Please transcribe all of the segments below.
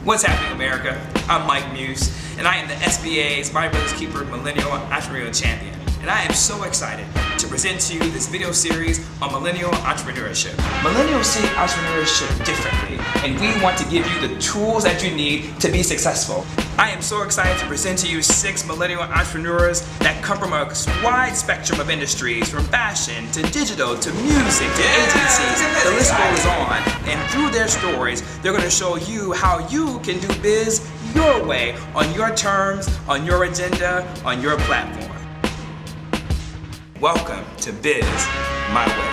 What's happening, America? I'm Mike Muse, and I am the SBA's My Brother's Keeper Millennial Entrepreneurial Champion. And I am so excited to present to you this video series on millennial entrepreneurship. Millennials see entrepreneurship differently, and we want to give you the tools that you need to be successful. I am so excited to present to you 6 millennial entrepreneurs that come from a wide spectrum of industries, from fashion to digital to music to agencies. The list goes on. And through their stories, they're going to show you how you can do biz your way, on your terms, on your agenda, on your platform. Welcome to Biz My Way.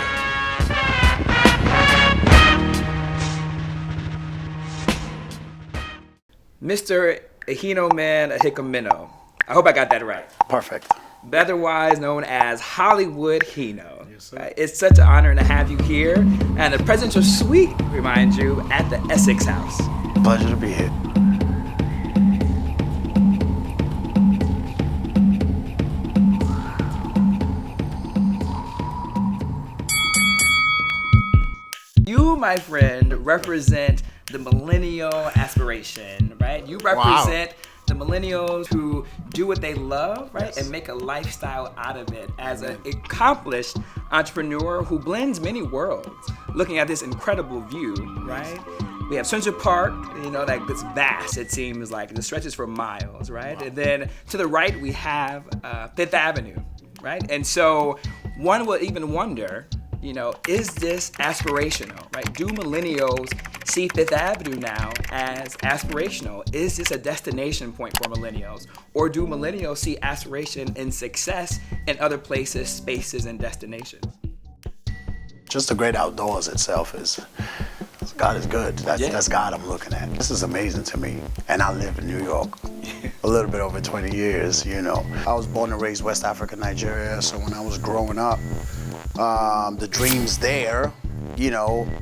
Mr. Ehikhamenor. I hope I got that right. Perfect. Otherwise known as Hollywood Hino. Yes, sir. It's such an honor to have you here, and the presidential suite, remind you, at the Essex House. Pleasure to be here. You, my friend, represent the millennial aspiration, right? You represent the millennials who do what they love, right? Yes. And make a lifestyle out of it as an accomplished entrepreneur who blends many worlds, looking at this incredible view, right? We have Central Park, that's vast, it seems like. It stretches for miles, right? Wow. And then to the right, we have Fifth Avenue, right? And so one would even wonder, is this aspirational, right? Do millennials see Fifth Avenue now as aspirational? Is this a destination point for millennials? Or do millennials see aspiration and success in other places, spaces, and destinations? Just the great outdoors itself is, God is good. That's God I'm looking at. This is amazing to me. And I live in New York a little bit over 20 years, I was born and raised West Africa, Nigeria, so when I was growing up, the dreams there,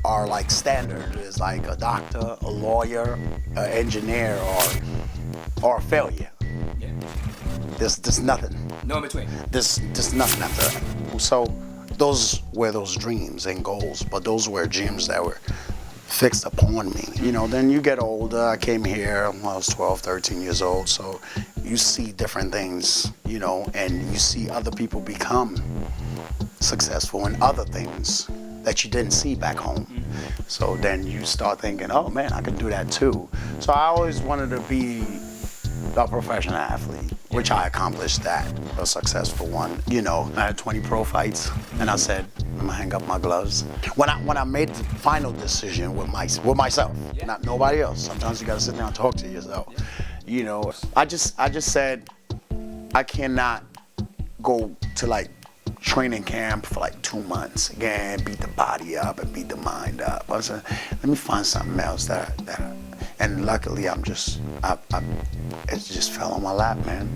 are like standard. It's like a doctor, a lawyer, an engineer, or a failure. Yeah. There's nothing. No in between. There's nothing after that. So those were those dreams and goals, but those were dreams that were fixed upon me. Then you get older. I came here when I was 12, 13 years old, so you see different things, and you see other people become successful in other things that you didn't see back home. So then you start thinking, oh man, I can do that too. So I always wanted to be a professional athlete, which I accomplished that, a successful one. I had 20 pro fights, and I said, I'm gonna hang up my gloves. When I made the final decision with myself, not nobody else. Sometimes you gotta sit down and talk to yourself. I just said, I cannot go to training camp for 2 months again, beat the body up and beat the mind up. I said, let me find something else and luckily it just fell on my lap, man.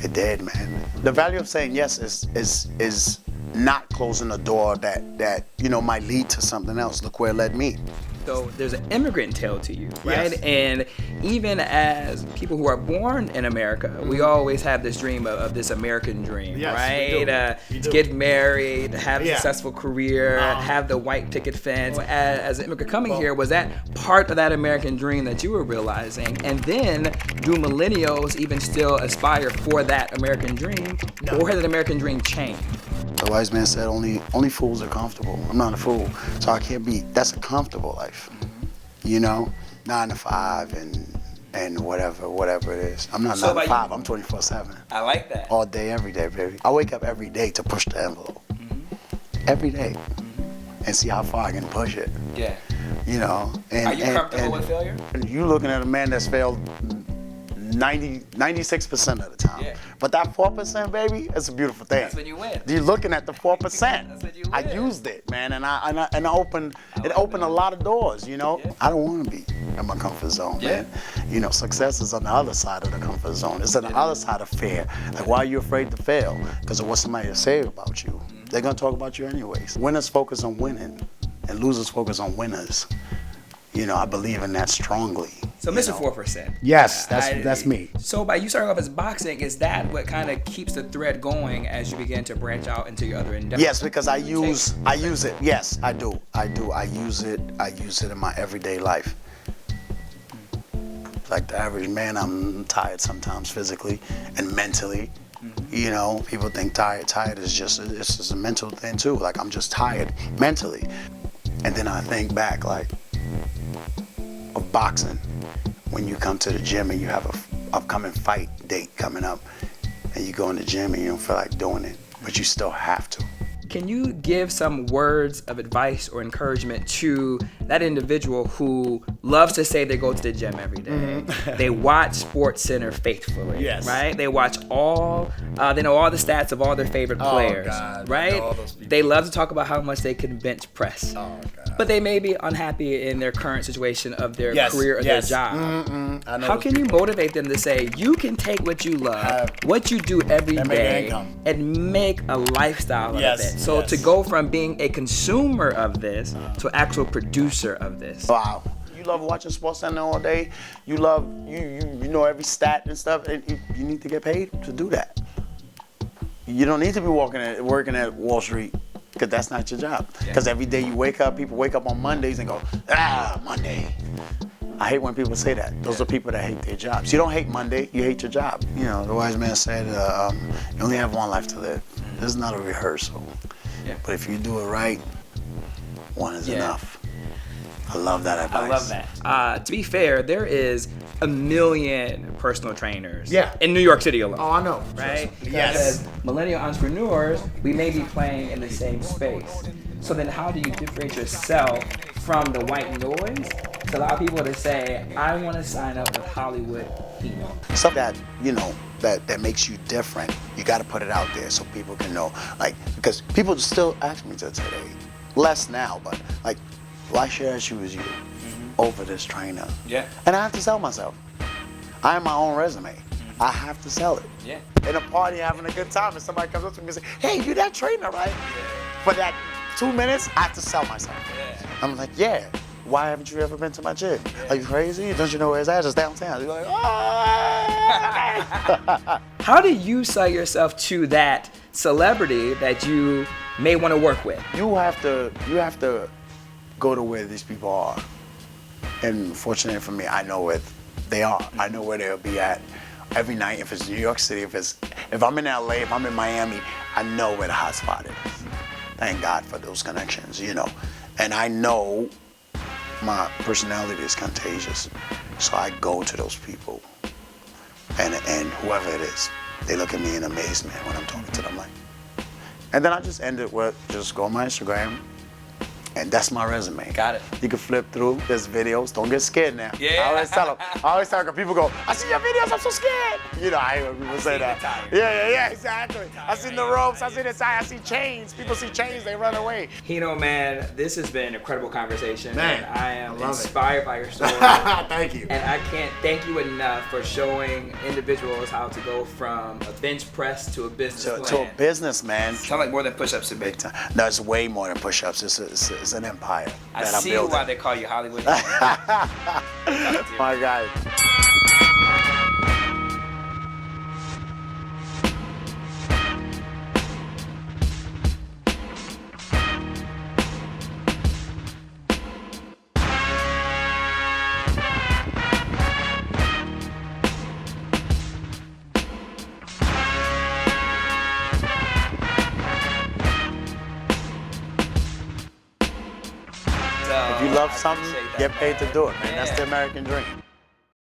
It did, man. The value of saying yes is not closing the door that might lead to something else. Look where it led me. So there's an immigrant tale to you, right? Yes. And even as people who are born in America, we always have this dream of this American dream, right? To get married, have a successful career, have the white picket fence. As an immigrant coming here, was that part of that American dream that you were realizing? And then do millennials even still aspire for that American dream? No. Or has the American dream changed? The wise man said, only fools are comfortable. I'm not a fool, so I can't be. That's a comfortable life, 9 to 5 and whatever it is. I'm not 9 to 5. I'm 24/7. I like that. All day, every day, baby. I wake up every day to push the envelope. Every day, and see how far I can push it. Yeah. And are you comfortable with failure? You looking at a man that's failed 96% of the time. Yeah. But that 4%, baby, it's a beautiful thing. That's when you win. You're looking at the 4%. That's when you win. I used it, man, and it opened a lot of doors, Yeah. I don't want to be in my comfort zone, man. Success is on the other side of the comfort zone. It's on the other side of fear. Why are you afraid to fail? Because of what somebody will say about you. They're going to talk about you anyways. Winners focus on winning, and losers focus on winners. I believe in that strongly. So Mr. 4%. Yes, that's me. So by you starting off as boxing, is that what kind of keeps the thread going as you begin to branch out into your other endeavors? Yes, because I use it. Yes, I do. I use it in my everyday life. like the average man, I'm tired sometimes physically and mentally. You know, people think tired is just a mental thing too. Like I'm just tired mentally. And then I think back like of boxing. When you come to the gym and you have a upcoming fight date coming up, and you go in the gym and you don't feel like doing it, but you still have to. Can you give some words of advice or encouragement to that individual who loves to say they go to the gym every day? They watch Sports Center faithfully, right? They watch they know all the stats of all their favorite players, right? They love to talk about how much they can bench press. But they may be unhappy in their current situation of their career or their job. How can you motivate them to say, you can take what you love, what you do every day, and make a lifestyle of it? So to go from being a consumer of this to an actual producer of this. Wow. You love watching Sports Center all day. You love, you know every stat and stuff. And you need to get paid to do that. You don't need to be working at Wall Street, because that's not your job. Because every day you wake up, people wake up on Mondays and go, Monday. I hate when people say that. Those are people that hate their jobs. You don't hate Monday, you hate your job. You know, the wise man said, you only have one life to live. This is not a rehearsal. But if you do it right, one is enough. I love that advice. I love that. To be fair, there is 1 million personal trainers in New York City alone. Oh, I know. Right? Yes. As millennial entrepreneurs, we may be playing in the same space. So then how do you differentiate yourself from the white noise to allow people to say, I want to sign up with Hollywood Hino? Stuff that, you know, that makes you different, you got to put it out there so people can know. Like, because people still ask me to today, less now, but like, why should I choose you over this trainer? And I have to sell myself. I am my own resume. I have to sell it. In a party, having a good time, and somebody comes up to me and says, hey, you that trainer, right? For that 2 minutes, I have to sell myself. I'm like, why haven't you ever been to my gym? Are you crazy? Don't you know where it's at? It's downtown. You're like, How do you sell yourself to that celebrity that you may want to work with? You have to go to where these people are. And fortunately for me, I know where they are. I know where they'll be at every night. If it's New York City, if I'm in LA, if I'm in Miami, I know where the hot spot is. Thank God for those connections, you know. And I know my personality is contagious. So I go to those people. And whoever it is, they look at me in amazement when I'm talking to them. Like, and then I just end it with, just go on my Instagram, and that's my resume. Got it. You can flip through, there's videos. Don't get scared now. I always tell them, when people go, I see your videos, I'm so scared. You know, I hate when people say that. Yeah, exactly. I see the ropes, I see the side, I see chains. People see chains, they run away. Hino, man, this has been an incredible conversation. Man, and I am inspired by your story. Thank you. And I can't thank you enough for showing individuals how to go from a bench press to a business plan. To a business, man. Sounds like more than push-ups to big time. No, it's way more than push-ups. It's an empire I that I'm see building. why they call you Hollywood. My guy. If you love something, get paid to do it, man. That's the American dream.